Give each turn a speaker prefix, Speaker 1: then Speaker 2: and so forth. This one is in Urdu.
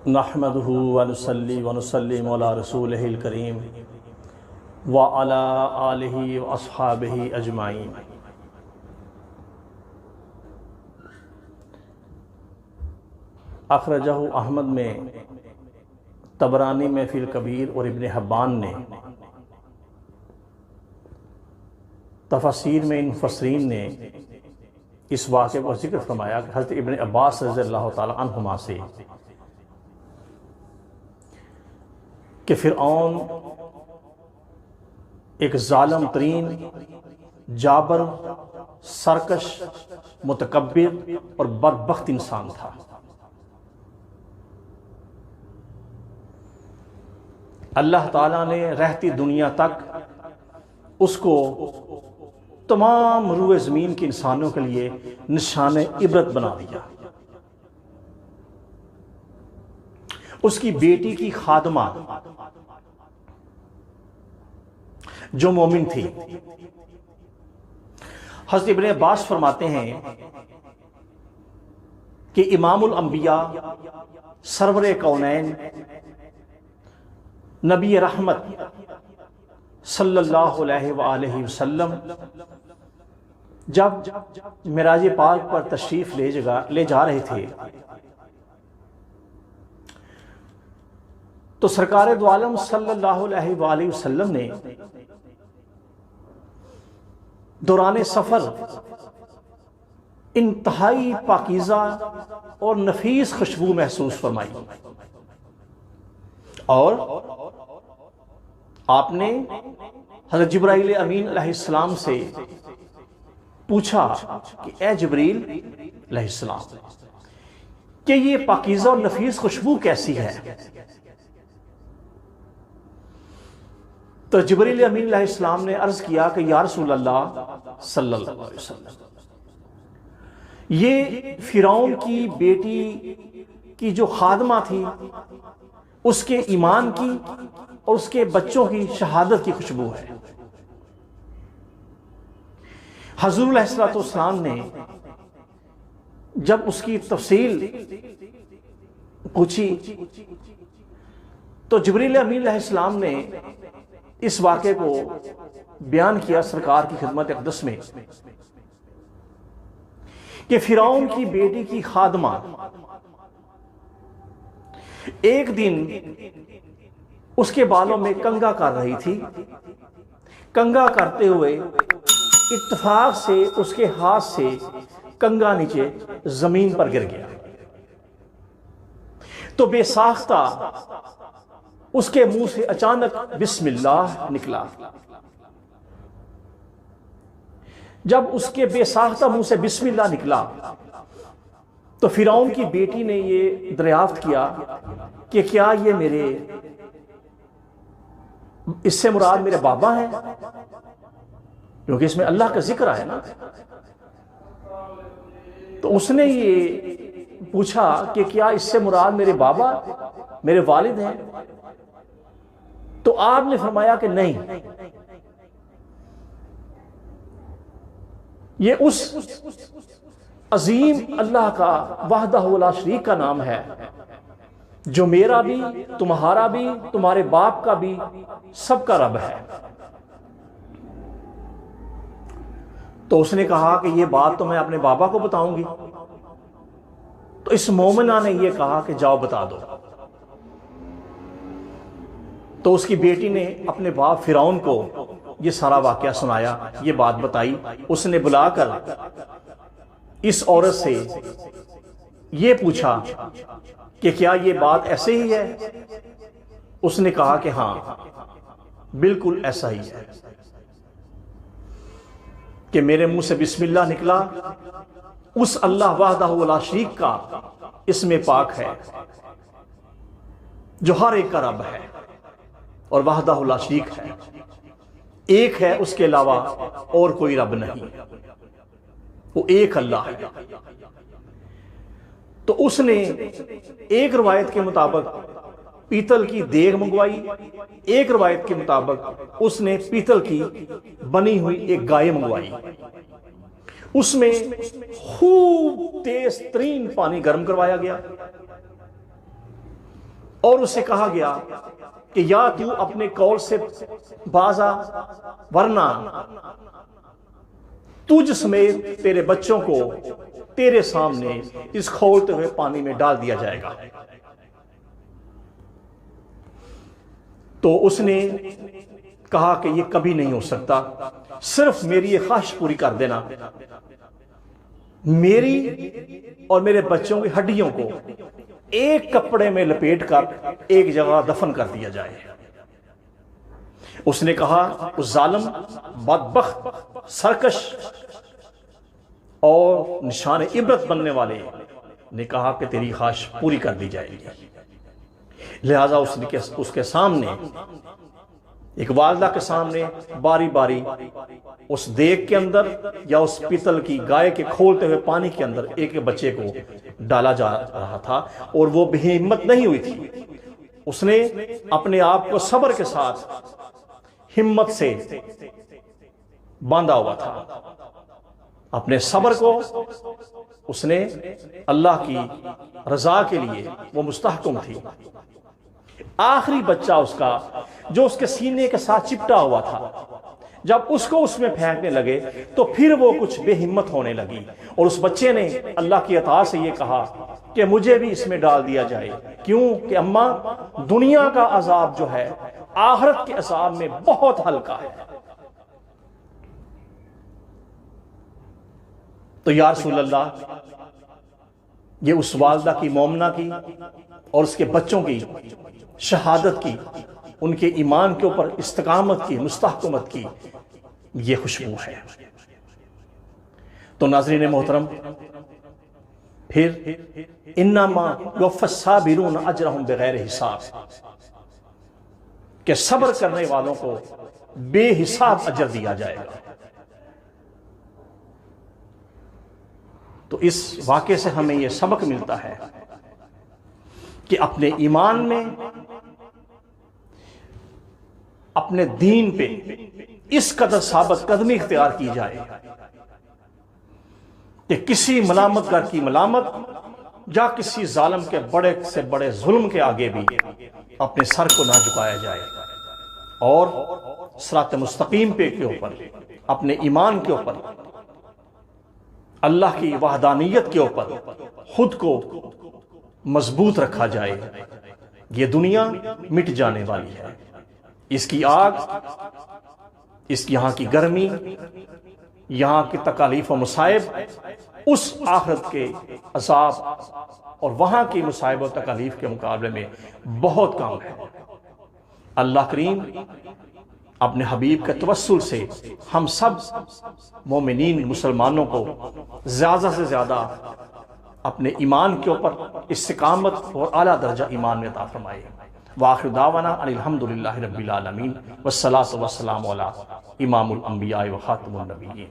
Speaker 1: نحمدہ ونصلی ونسلم علی رسولہ الکریم وعلی آلہ واصحابہ اجمعین۔ اخرجہ احمد میں، طبرانی میں فی الکبیر اور ابن حبان نے، تفاسیر میں ان مفسرین نے اس واقعے کو ذکر فرمایا کہ حضرت ابن عباس رضی اللہ تعالی عنہما سے کہ فرعون ایک ظالم ترین، جابر، سرکش، متکبر اور بدبخت انسان تھا۔ اللہ تعالیٰ نے رہتی دنیا تک اس کو تمام روئے زمین کے انسانوں کے لیے نشان عبرت بنا دیا۔ اس کی بیٹی کی خادمہ جو مومن تھی، حضرت ابن عباس فرماتے ہیں کہ امام الانبیاء، سرور کونین، نبی رحمت صلی اللہ علیہ وآلہ وسلم جب معراج پاک پر تشریف لے جا رہے تھے تو سرکار دو عالم صلی اللہ علیہ وآلہ وسلم نے دوران سفر انتہائی پاکیزہ اور نفیس خوشبو محسوس فرمائی، اور آپ نے حضرت جبرائیل امین علیہ السلام سے پوچھا کہ اے جبریل علیہ السلام، کہ یہ پاکیزہ اور نفیس خوشبو کیسی ہے؟ تو جبرائیل امین علیہ السلام نے عرض کیا کہ یا رسول اللہ صلی اللہ علیہ وسلم، یہ فرعون کی بیٹی کی جو خادمہ تھی، اس کے ایمان کی اور اس کے بچوں کی شہادت کی خوشبو ہے۔ حضور علیہ السلام نے جب اس کی تفصیل پوچھی تو جبریل امین علیہ السلام نے اس واقعے کو بیان کیا سرکار کی خدمت اقدس میں کہ فرعون کی بیٹی کی خادمہ ایک دن اس کے بالوں میں کنگا کر رہی تھی۔ کنگا کرتے ہوئے اتفاق سے اس کے ہاتھ سے کنگا نیچے زمین پر گر گیا، تو بے ساختہ اس کے منہ سے اچانک بسم اللہ نکلا۔ جب اس کے بے ساختہ منہ سے بسم اللہ نکلا تو فرعون کی بیٹی نے یہ دریافت کیا کہ کیا یہ اس سے مراد میرے بابا ہیں، کیونکہ اس میں اللہ کا ذکر ہے نا۔ تو اس نے یہ پوچھا کہ کیا اس سے مراد میرے بابا، میرے والد ہیں؟ تو آپ نے فرمایا کہ نہیں، یہ اس عظیم اللہ کا وحدہ لا شریک کا نام ہے جو میرا بھی، تمہارا بھی، تمہارے باپ کا بھی، سب کا رب ہے۔ تو اس نے کہا کہ یہ بات تو میں اپنے بابا کو بتاؤں گی۔ تو اس مومنہ نے یہ کہا کہ جاؤ بتا دو۔ تو اس کی بیٹی نے اپنے باپ فرعون کو یہ سارا واقعہ سنایا، یہ بات بتائی۔ اس نے بلا کر اس عورت سے یہ پوچھا کہ کیا یہ بات ایسے ہی ہے؟ اس نے کہا کہ ہاں، بالکل ایسا ہی ہے، کہ میرے منہ سے بسم اللہ نکلا، اس اللہ وحدہ لا شریک کا اسم پاک ہے جو ہر ایک کا رب ہے اور وحدہ لا شریک ہے، ایک ہے، اس کے علاوہ اور کوئی رب نہیں، وہ ایک اللہ ہے۔ تو اس نے ایک روایت کے مطابق پیتل کی دیگ منگوائی، ایک روایت کے مطابق اس نے پیتل کی بنی ہوئی ایک گائے منگوائی، اس میں خوب تیز ترین پانی گرم کروایا گیا، اور اسے کہا گیا کہ یا تو اپنے قول سے باز آ، ورنہ تجھ سمیت تیرے بچوں کو تیرے سامنے اس کھولتے ہوئے پانی میں ڈال دیا جائے گا۔ تو اس نے کہا کہ یہ کبھی نہیں ہو سکتا، صرف میری یہ خواہش پوری کر دینا، میری اور میرے بچوں کی ہڈیوں کو ایک کپڑے میں لپیٹ کر ایک جگہ دفن کر دیا جائے۔ اس نے کہا اس ظالم، بدبخت، سرکش اور نشان عبرت بننے والے نے کہا کہ تیری خواہش پوری کر دی جائے گی۔ لہذا اس کے سامنے، ایک والدہ کے سامنے باری باری اس دیگ کے اندر یا اس پیتل کی گائے کے کھولتے ہوئے پانی کے اندر ایک بچے کو ڈالا جا رہا تھا، اور وہ بے ہمت نہیں ہوئی تھی۔ اس نے اپنے آپ کو صبر کے ساتھ ہمت سے باندھا ہوا تھا۔ اپنے صبر کو اس نے اللہ کی رضا کے لیے وہ مستحکم تھی۔ آخری بچہ اس کا جو اس کے سینے کے ساتھ چپٹا ہوا تھا، جب اس کو اس میں پھینکنے لگے تو پھر وہ کچھ بے ہمت ہونے لگی، اور اس بچے نے اللہ کی عطا سے یہ کہا کہ مجھے بھی اس میں ڈال دیا جائے، کیوں کہ اماں دنیا کا عذاب جو ہے آخرت کے عذاب میں بہت ہلکا ہے۔ تو یا رسول اللہ، یہ اس والدہ کی، مومنہ کی اور اس کے بچوں کی شہادت کی، ان کے ایمان کے اوپر استقامت کی، مستحکمت کی یہ خوشبو ہے۔ تو ناظرین محترم، پھر انما یوفی الصابرون اجرہم بغیر حساب، کہ صبر کرنے والوں کو بے حساب اجر دیا جائے گا۔ تو اس واقعے سے ہمیں یہ سبق ملتا ہے کہ اپنے ایمان میں، اپنے دین پہ اس قدر ثابت قدمی اختیار کی جائے کہ کسی ملامت گر کی ملامت یا کسی ظالم کے بڑے سے بڑے ظلم کے آگے بھی اپنے سر کو نہ جھکایا جائے، اور صراط مستقیم پہ کے اوپر، اپنے ایمان کے اوپر، اللہ کی وحدانیت کے اوپر خود کو مضبوط رکھا جائے۔ یہ دنیا مٹ جانے والی ہے، اس کی آگ، اس یہاں کی گرمی، یہاں کی تکالیف و مصائب اس آخرت کے عذاب اور وہاں کی مصائب و تکالیف کے مقابلے میں بہت کم ہے۔ اللہ کریم اپنے حبیب کے توسل سے ہم سب مومنین مسلمانوں کو زیادہ سے زیادہ اپنے ایمان کے اوپر استقامت اور اعلیٰ درجہ ایمان میں عطا فرمائے۔ وآخر دعوانا ان الحمدللہ رب العالمین والصلاة والسلام علی امام الانبیاء و خاتم النبیین۔